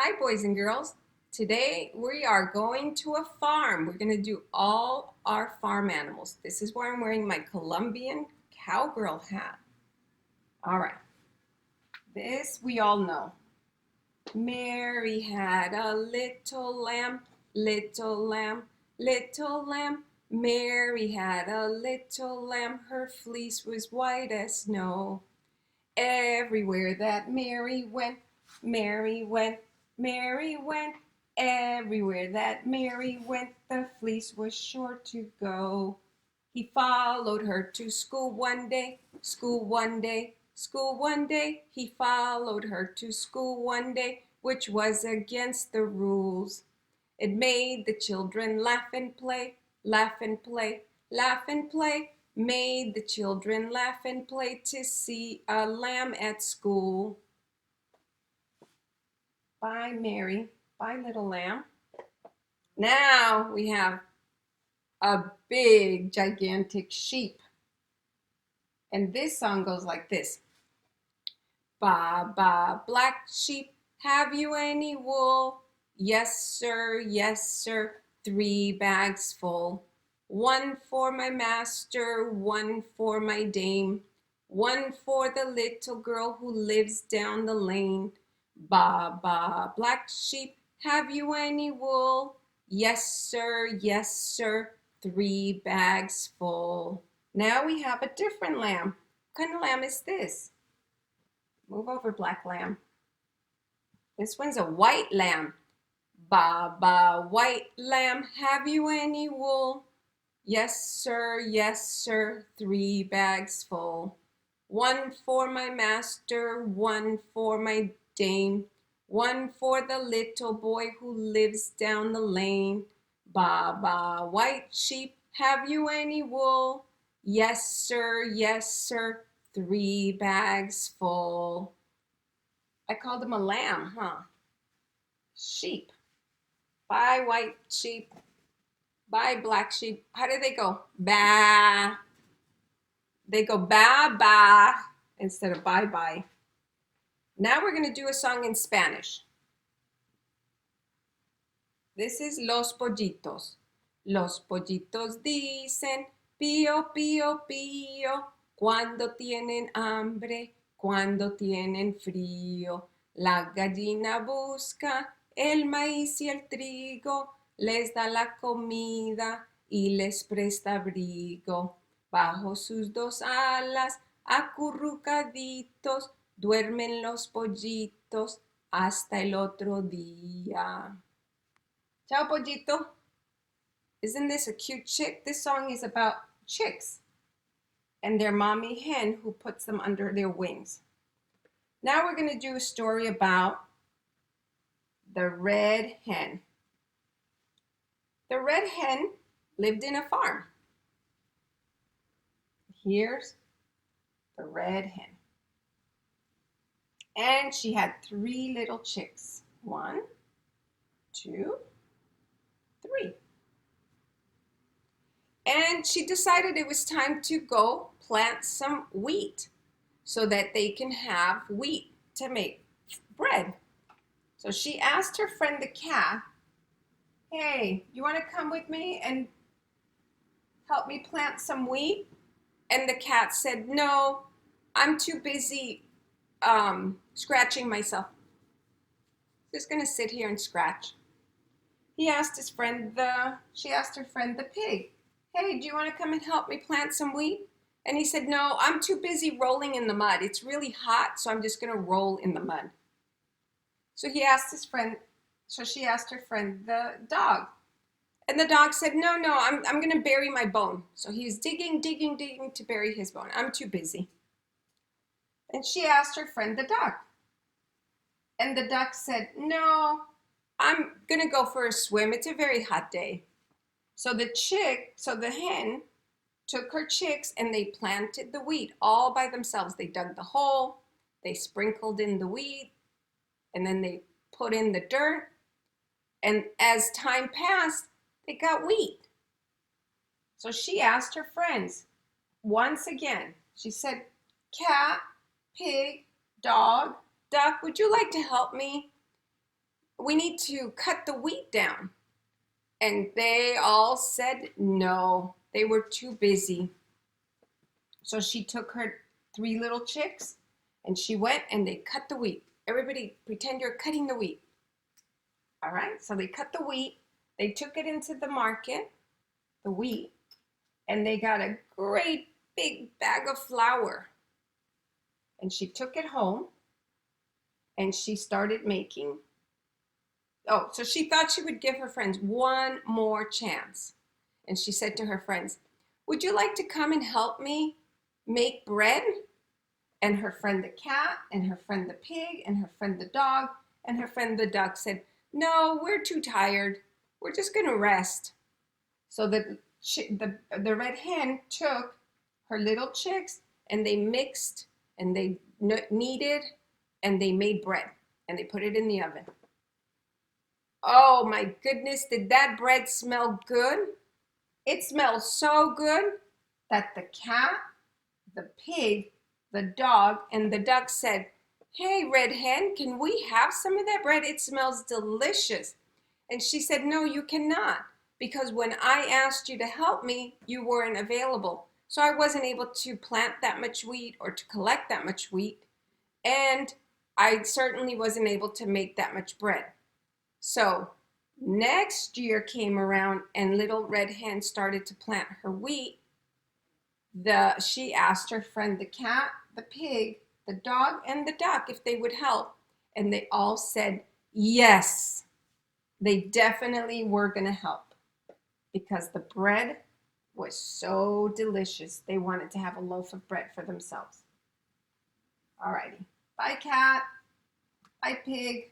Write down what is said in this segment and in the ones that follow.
Hi, boys and girls. Today we are going to a farm. We're going to do all our farm animals. This is why I'm wearing my Colombian cowgirl hat. All right, this we all know. Mary had a little lamb, little lamb, little lamb. Mary had a little lamb. Her fleece was white as snow. Everywhere that Mary went, Mary went, Mary went. Everywhere that Mary went, the fleece was sure to go. He followed her to school one day, school one day, school one day. He followed her to school one day, which was against the rules. It made the children laugh and play, laugh and play, laugh and play. Made the children laugh and play to see a lamb at school. Bye, Mary. Bye, little lamb. Now we have a big, gigantic sheep. And this song goes like this. Baa Baa Black Sheep, have you any wool? Yes, sir, yes, sir, 3 bags full. 1 for my master, 1 for my dame, 1 for the little girl who lives down the lane. Baa Baa Black Sheep, have you any wool? Yes, sir, 3 bags full. Now we have a different lamb. What kind of lamb is this? Move over, black lamb. This one's a white lamb. Baa Baa white lamb, have you any wool? Yes, sir, 3 bags full. 1 for my master, 1 for my dame, 1 for the little boy who lives down the lane. Baa Baa white sheep, have you any wool? Yes, sir, 3 bags full. I called him a lamb, huh? Sheep. Bye, white sheep. Bye, black sheep. How do they go? Bah. They go ba ba instead of bye bye. Now we're going to do a song in Spanish. This is Los Pollitos. Los pollitos dicen pío, pío, pío, cuando tienen hambre, cuando tienen frío. La gallina busca el maíz y el trigo, les da la comida y les presta abrigo. Bajo sus 2 alas, acurrucaditos, duermen los pollitos hasta el otro día. Ciao, pollito. Isn't this a cute chick? This song is about chicks and their mommy hen who puts them under their wings. Now we're going to do a story about the red hen. The red hen lived in a farm. Here's the red hen. And she had 3 little chicks. 1, 2, 3. And she decided it was time to go plant some wheat so that they can have wheat to make bread. So she asked her friend the cat, hey, you want to come with me and help me plant some wheat? And the cat said, no, I'm too busy scratching myself. Just gonna sit here and scratch. She asked her friend the pig, hey, do you want to come and help me plant some wheat? And he said, no, I'm too busy rolling in the mud. It's really hot, so I'm just going to roll in the mud. So she asked her friend the dog. And the dog said, no, I'm going to bury my bone. So he was digging to bury his bone. I'm too busy. And she asked her friend the duck. And the duck said, no, I'm going to go for a swim. It's a very hot day. So the hen took her chicks and they planted the wheat all by themselves. They dug the hole, they sprinkled in the wheat, and then they put in the dirt. And as time passed, they got wheat. So she asked her friends once again. She said, cat, pig, dog, duck, would you like to help me we need to cut the wheat down. And they all said no, they were too busy. So she took her 3 little chicks and she went and they cut the wheat. Everybody pretend you're cutting the wheat. All right, so they cut the wheat. They took it into the market, the wheat, and they got a great big bag of flour. And she took it home and she started making. Oh, so she thought she would give her friends one more chance. And she said to her friends, would you like to come and help me make bread? And her friend the cat, and her friend the pig, and her friend the dog, and her friend the duck said, no, we're too tired. We're just going to rest. So the red hen took her little chicks and they mixed and they kneaded and they made bread and they put it in the oven. Oh my goodness, did that bread smell good? It smelled so good that the cat, the pig, the dog, and the duck said, hey, Red Hen, can we have some of that bread? It smells delicious. And she said, no, you cannot, because when I asked you to help me, you weren't available. So I wasn't able to plant that much wheat or to collect that much wheat. And I certainly wasn't able to make that much bread. So next year came around and Little Red Hen started to plant her wheat. She asked her friend the cat, the pig, the dog, and the duck if they would help. And they all said yes. They definitely were going to help because the bread was so delicious. They wanted to have a loaf of bread for themselves. All righty. Bye, cat. Bye, pig.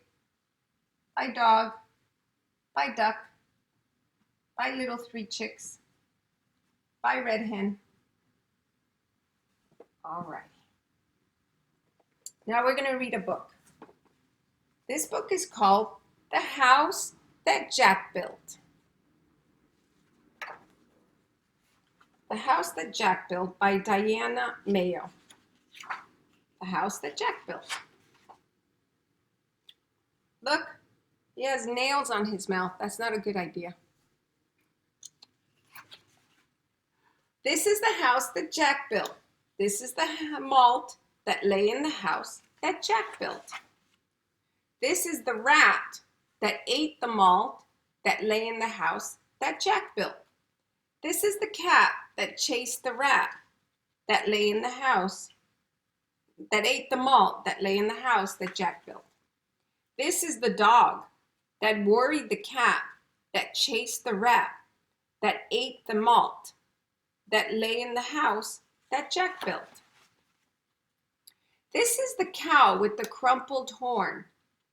Bye, dog. Bye, duck. Bye, little 3 chicks. Bye, Red Hen. All right. Now we're going to read a book. This book is called The House That Jack Built. The House That Jack Built by Diana Mayo. The House That Jack Built. Look, he has nails on his mouth. That's not a good idea. This is the house that Jack built. This is the malt that lay in the house that Jack built. This is the rat that ate the malt that lay in the house that Jack built. This is the cat that chased the rat that lay in the house, that ate the malt that lay in the house that Jack built. This is the dog that worried the cat that chased the rat that ate the malt that lay in the house that Jack built. This is the cow with the crumpled horn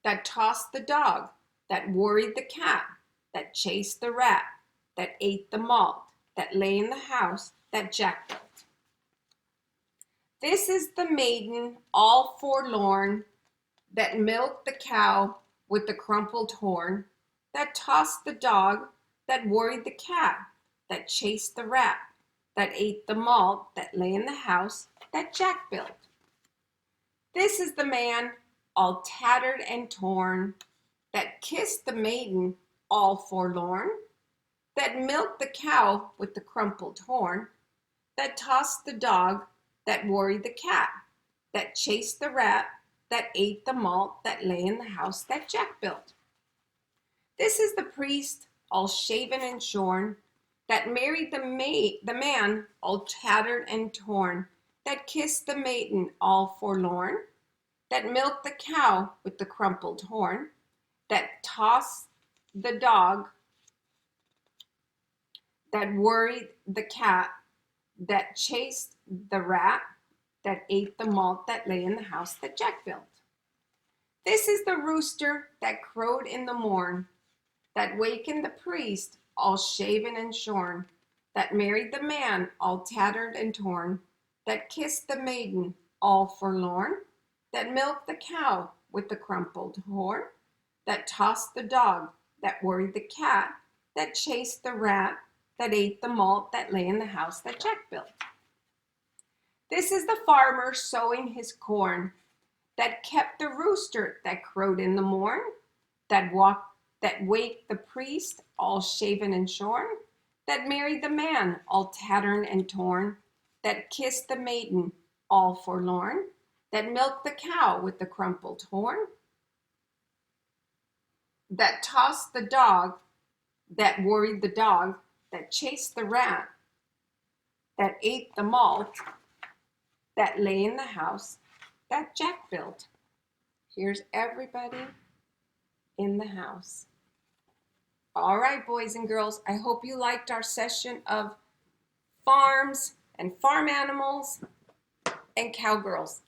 that tossed the dog that worried the cat that chased the rat that ate the malt that lay in the house that Jack built. This is the maiden all forlorn that milked the cow with the crumpled horn that tossed the dog that worried the cat that chased the rat that ate the malt that lay in the house that Jack built. This is the man all tattered and torn that kissed the maiden all forlorn, that milked the cow with the crumpled horn, that tossed the dog that worried the cat, that chased the rat, that ate the malt that lay in the house that Jack built. This is the priest all shaven and shorn, that married the man all tattered and torn, that kissed the maiden all forlorn, that milked the cow with the crumpled horn, that tossed the dog that worried the cat, that chased the rat, that ate the malt that lay in the house that Jack built. This is the rooster that crowed in the morn, that wakened the priest all shaven and shorn, that married the man all tattered and torn, that kissed the maiden all forlorn, that milked the cow with the crumpled horn, that tossed the dog that worried the cat, that chased the rat, that ate the malt that lay in the house that Jack built. This is the farmer sowing his corn, that kept the rooster that crowed in the morn, that waked the priest, all shaven and shorn, that married the man, all tattered and torn, that kissed the maiden, all forlorn, that milked the cow with the crumpled horn, that tossed the dog, that worried the dog, that chased the rat, that ate the malt, that lay in the house, that Jack built. Here's everybody in the house. All right, boys and girls, I hope you liked our session of farms and farm animals and cowgirls.